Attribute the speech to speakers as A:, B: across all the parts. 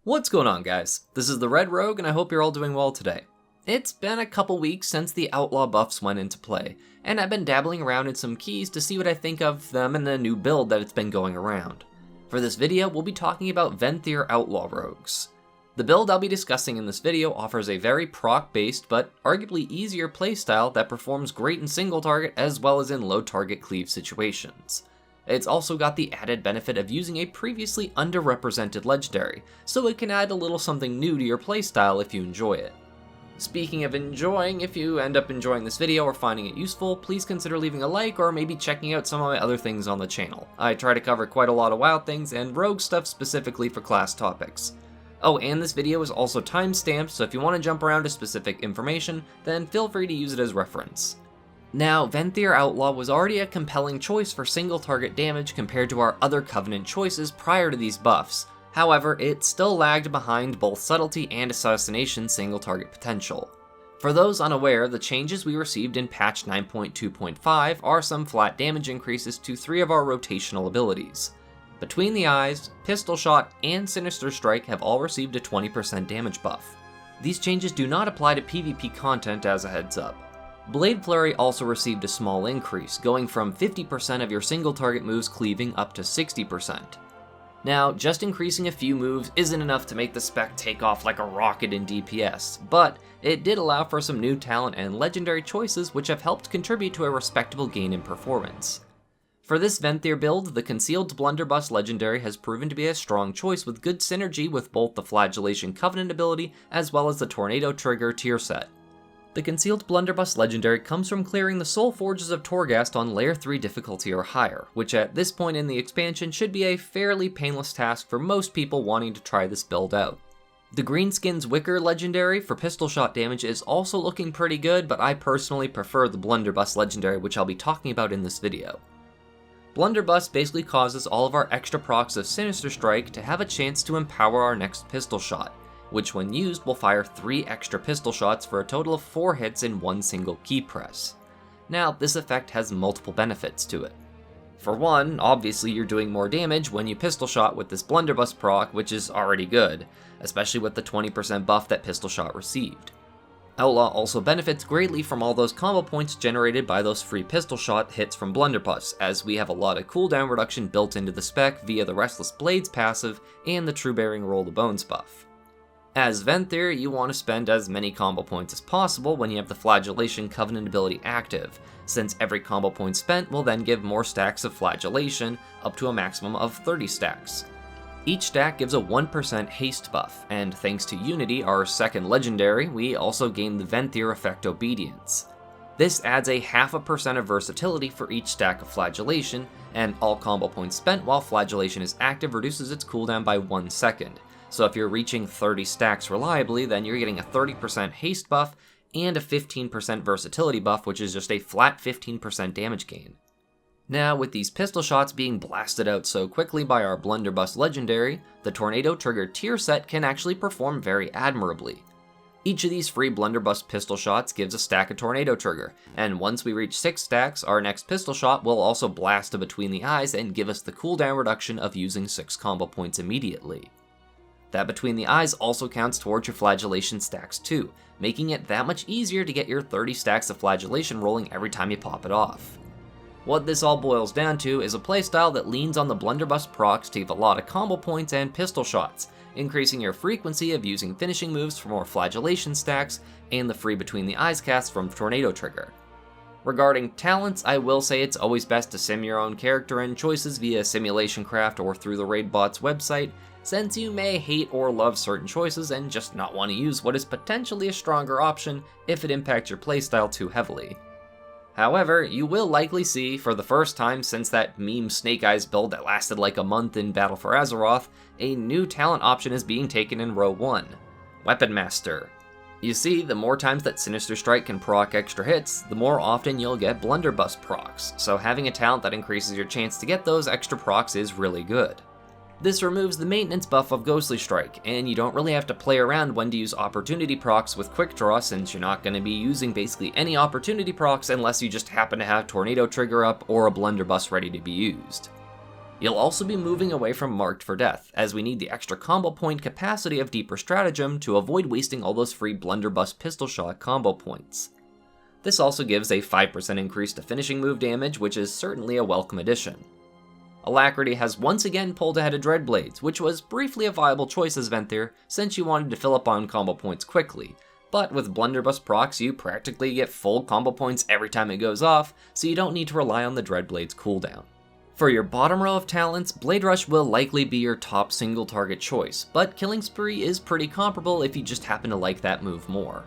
A: What's going on, guys? This is the Red Rogue, and I hope you're all doing well today. It's been a couple weeks since the Outlaw Buffs went into play, and I've been dabbling around in some keys to see what I think of them and the new build that it's been going around. For this video, we'll be talking about Venthyr Outlaw Rogues. The build I'll be discussing in this video offers a very proc-based but arguably easier playstyle that performs great in single target as well as in low target cleave situations. It's also got the added benefit of using a previously underrepresented legendary, so it can add a little something new to your playstyle if you enjoy it. Speaking of enjoying, if you end up enjoying this video or finding it useful, please consider leaving a like or maybe checking out some of my other things on the channel. I try to cover quite a lot of WoW things and rogue stuff specifically for class topics. Oh, and this video is also time-stamped, so if you want to jump around to specific information, then feel free to use it as reference. Now, Venthyr Outlaw was already a compelling choice for single target damage compared to our other Covenant choices prior to these buffs. However, it still lagged behind both subtlety and assassination single target potential. For those unaware, the changes we received in patch 9.2.5 are some flat damage increases to 3 of our rotational abilities. Between the Eyes, Pistol Shot, and Sinister Strike have all received a 20% damage buff. These changes do not apply to PvP content as a heads up. Blade Flurry also received a small increase, going from 50% of your single target moves cleaving up to 60%. Now, just increasing a few moves isn't enough to make the spec take off like a rocket in DPS, but it did allow for some new talent and legendary choices which have helped contribute to a respectable gain in performance. For this Venthyr build, the Concealed Blunderbuss legendary has proven to be a strong choice with good synergy with both the Flagellation Covenant ability as well as the Tornado Trigger tier set. The Concealed Blunderbuss legendary comes from clearing the Soul Forges of Torghast on Layer 3 difficulty or higher, which at this point in the expansion should be a fairly painless task for most people wanting to try this build out. The Greenskin's Wicker legendary for pistol shot damage is also looking pretty good, but I personally prefer the Blunderbuss legendary, which I'll be talking about in this video. Blunderbuss basically causes all of our extra procs of Sinister Strike to have a chance to empower our next pistol shot, which when used will fire 3 extra pistol shots for a total of 4 hits in one single key press. Now, this effect has multiple benefits to it. For one, obviously you're doing more damage when you pistol shot with this Blunderbuss proc, which is already good, especially with the 20% buff that pistol shot received. Outlaw also benefits greatly from all those combo points generated by those free pistol shot hits from Blunderbuss, as we have a lot of cooldown reduction built into the spec via the Restless Blades passive and the True Bearing Roll the Bones buff. As Venthyr, you want to spend as many combo points as possible when you have the Flagellation Covenant ability active, since every combo point spent will then give more stacks of Flagellation, up to a maximum of 30 stacks. Each stack gives a 1% haste buff, and thanks to Unity, our second legendary, we also gain the Venthyr effect Obedience. This adds a 0.5% of versatility for each stack of Flagellation, and all combo points spent while Flagellation is active reduces its cooldown by 1 second. So if you're reaching 30 stacks reliably, then you're getting a 30% haste buff and a 15% versatility buff, which is just a flat 15% damage gain. Now, with these pistol shots being blasted out so quickly by our Blunderbuss legendary, the Tornado Trigger tier set can actually perform very admirably. Each of these free Blunderbuss pistol shots gives a stack of Tornado Trigger, and once we reach 6 stacks, our next pistol shot will also blast a Between the Eyes and give us the cooldown reduction of using 6 combo points immediately. That Between the Eyes also counts towards your Flagellation stacks too, making it that much easier to get your 30 stacks of Flagellation rolling every time you pop it off. What this all boils down to is a playstyle that leans on the Blunderbuss procs to give a lot of combo points and pistol shots, increasing your frequency of using finishing moves for more Flagellation stacks, and the free Between the Eyes cast from Tornado Trigger. Regarding talents, I will say it's always best to sim your own character and choices via Simulation Craft or through the Raidbot's website, since you may hate or love certain choices and just not want to use what is potentially a stronger option if it impacts your playstyle too heavily. However, you will likely see, for the first time since that meme Snake Eyes build that lasted like a month in Battle for Azeroth, a new talent option is being taken in Row 1, Weapon Master. You see, the more times that Sinister Strike can proc extra hits, the more often you'll get Blunderbuss procs, so having a talent that increases your chance to get those extra procs is really good. This removes the maintenance buff of Ghostly Strike, and you don't really have to play around when to use opportunity procs with Quick Draw, since you're not going to be using basically any opportunity procs unless you just happen to have Tornado Trigger up or a Blunderbuss ready to be used. You'll also be moving away from Marked for Death, as we need the extra combo point capacity of Deeper Stratagem to avoid wasting all those free Blunderbuss pistol shot combo points. This also gives a 5% increase to finishing move damage, which is certainly a welcome addition. Alacrity has once again pulled ahead of Dreadblades, which was briefly a viable choice as Venthyr, since you wanted to fill up on combo points quickly, but with Blunderbuss procs you practically get full combo points every time it goes off, so you don't need to rely on the Dreadblades cooldown. For your bottom row of talents, Blade Rush will likely be your top single target choice, but Killing Spree is pretty comparable if you just happen to like that move more.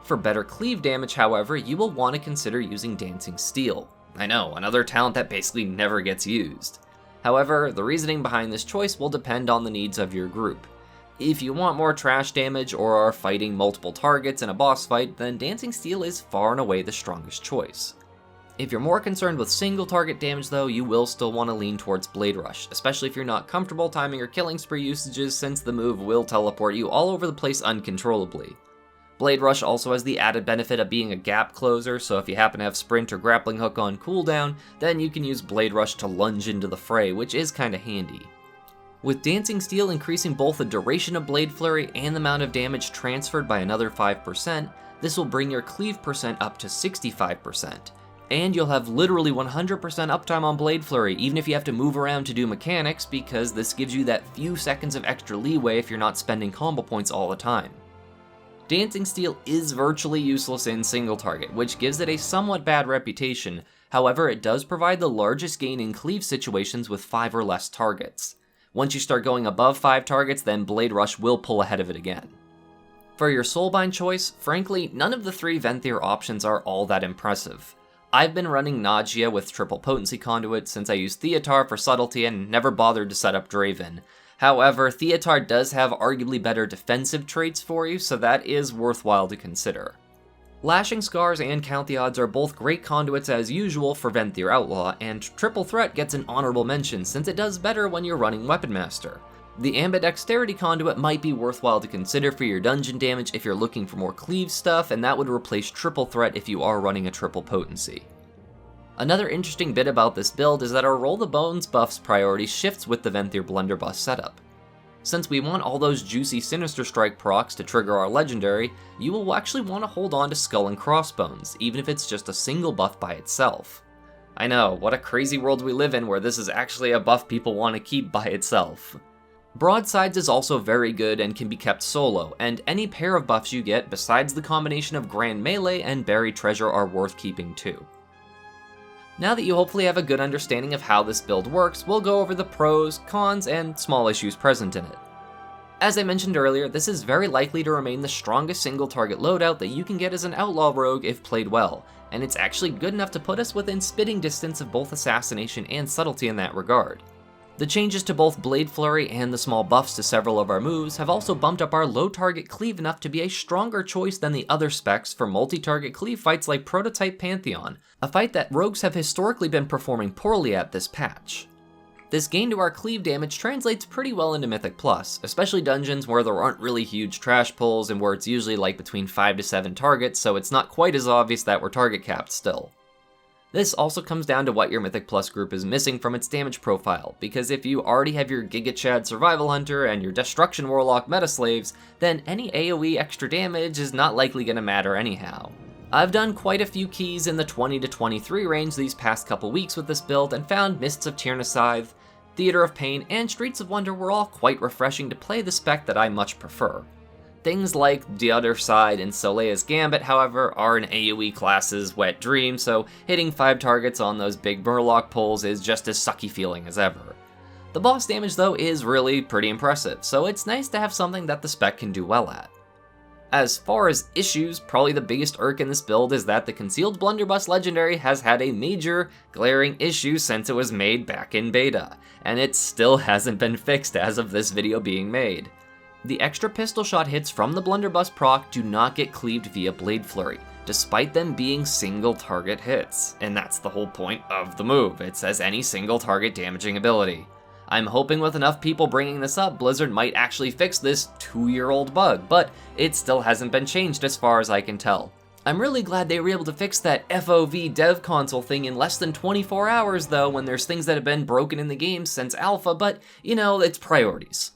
A: For better cleave damage, however, you will want to consider using Dancing Steel. I know, another talent that basically never gets used. However, the reasoning behind this choice will depend on the needs of your group. If you want more trash damage or are fighting multiple targets in a boss fight, then Dancing Steel is far and away the strongest choice. If you're more concerned with single target damage though, you will still want to lean towards Blade Rush, especially if you're not comfortable timing your Killing Spree usages, since the move will teleport you all over the place uncontrollably. Blade Rush also has the added benefit of being a gap closer, so if you happen to have Sprint or Grappling Hook on cooldown, then you can use Blade Rush to lunge into the fray, which is kinda handy. With Dancing Steel increasing both the duration of Blade Flurry and the amount of damage transferred by another 5%, this will bring your cleave percent up to 65%. And you'll have literally 100% uptime on Blade Flurry, even if you have to move around to do mechanics, because this gives you that few seconds of extra leeway if you're not spending combo points all the time. Dancing Steel is virtually useless in single target, which gives it a somewhat bad reputation. However, it does provide the largest gain in cleave situations with 5 or less targets. Once you start going above 5 targets, then Blade Rush will pull ahead of it again. For your Soulbind choice, frankly, none of the 3 Venthyr options are all that impressive. I've been running Nausea with triple potency Conduit since I used Theotar for subtlety and never bothered to set up Draven. However, Theotar does have arguably better defensive traits for you, so that is worthwhile to consider. Lashing Scars and Count the Odds are both great conduits as usual for Venthyr Outlaw, and Triple Threat gets an honorable mention since it does better when you're running Weapon Master. The Ambidexterity Conduit might be worthwhile to consider for your dungeon damage if you're looking for more cleave stuff, and that would replace Triple Threat if you are running a triple potency. Another interesting bit about this build is that our Roll the Bones buffs priority shifts with the Venthyr Blunderbuss setup. Since we want all those juicy Sinister Strike procs to trigger our legendary, you will actually want to hold on to Skull and Crossbones, even if it's just a single buff by itself. I know, what a crazy world we live in where this is actually a buff people want to keep by itself. Broadsides is also very good and can be kept solo, and any pair of buffs you get besides the combination of Grand Melee and Buried Treasure are worth keeping too. Now that you hopefully have a good understanding of how this build works, we'll go over the pros, cons, and small issues present in it. As I mentioned earlier, this is very likely to remain the strongest single target loadout that you can get as an Outlaw Rogue if played well, and it's actually good enough to put us within spitting distance of both Assassination and Subtlety in that regard. The changes to both Blade Flurry and the small buffs to several of our moves have also bumped up our low target cleave enough to be a stronger choice than the other specs for multi-target cleave fights like Prototype Pantheon, a fight that rogues have historically been performing poorly at this patch. This gain to our cleave damage translates pretty well into Mythic Plus, especially dungeons where there aren't really huge trash pulls and where it's usually like between 5 to 7 targets, so it's not quite as obvious that we're target capped still. This also comes down to what your Mythic Plus group is missing from its damage profile, because if you already have your Giga Chad Survival Hunter and your Destruction Warlock Metaslaves, then any AoE extra damage is not likely going to matter anyhow. I've done quite a few keys in the 20 to 23 range these past couple weeks with this build and found Mists of Tyrna Scythe, Theater of Pain, and Streets of Wonder were all quite refreshing to play the spec that I much prefer. Things like The Other Side and Solea's Gambit, however, are in AoE class's wet dream, so hitting 5 targets on those big Murloc pulls is just as sucky feeling as ever. The boss damage though is really pretty impressive, so it's nice to have something that the spec can do well at. As far as issues, probably the biggest irk in this build is that the Concealed Blunderbuss Legendary has had a major, glaring issue since it was made back in beta, and it still hasn't been fixed as of this video being made. The extra pistol shot hits from the Blunderbuss proc do not get cleaved via Blade Flurry, despite them being single target hits, and that's the whole point of the move. It says any single target damaging ability. I'm hoping with enough people bringing this up, Blizzard might actually fix this 2-year-old bug, but it still hasn't been changed as far as I can tell. I'm really glad they were able to fix that FOV dev console thing in less than 24 hours though, when there's things that have been broken in the game since alpha, but you know, it's priorities.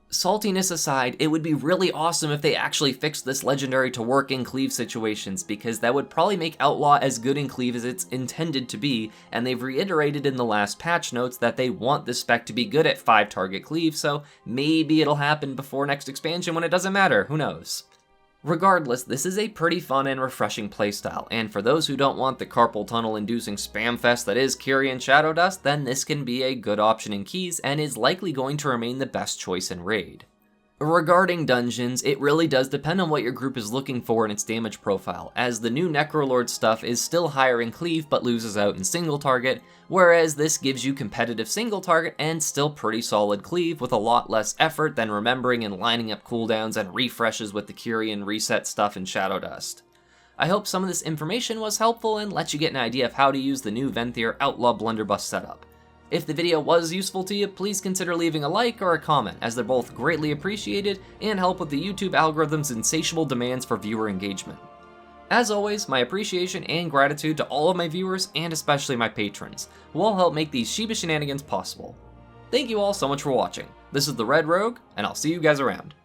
A: Saltiness aside, it would be really awesome if they actually fixed this legendary to work in cleave situations, because that would probably make Outlaw as good in cleave as it's intended to be, and they've reiterated in the last patch notes that they want this spec to be good at 5 target cleave, so maybe it'll happen before next expansion when it doesn't matter, who knows. Regardless, this is a pretty fun and refreshing playstyle, and for those who don't want the carpal tunnel inducing spam fest that is Kyrian Shadow Dust, then this can be a good option in keys and is likely going to remain the best choice in raid. Regarding dungeons, it really does depend on what your group is looking for in its damage profile, as the new Necrolord stuff is still higher in cleave but loses out in single target, whereas this gives you competitive single target and still pretty solid cleave with a lot less effort than remembering and lining up cooldowns and refreshes with the Kyrian reset stuff in Shadow Dust. I hope some of this information was helpful and let you get an idea of how to use the new Venthyr Outlaw Blunderbuss setup. If the video was useful to you, please consider leaving a like or a comment, as they're both greatly appreciated and help with the YouTube algorithm's insatiable demands for viewer engagement. As always, my appreciation and gratitude to all of my viewers and especially my patrons, who all help make these Shiba Shenanigans possible. Thank you all so much for watching. This is the Red Rogue, and I'll see you guys around.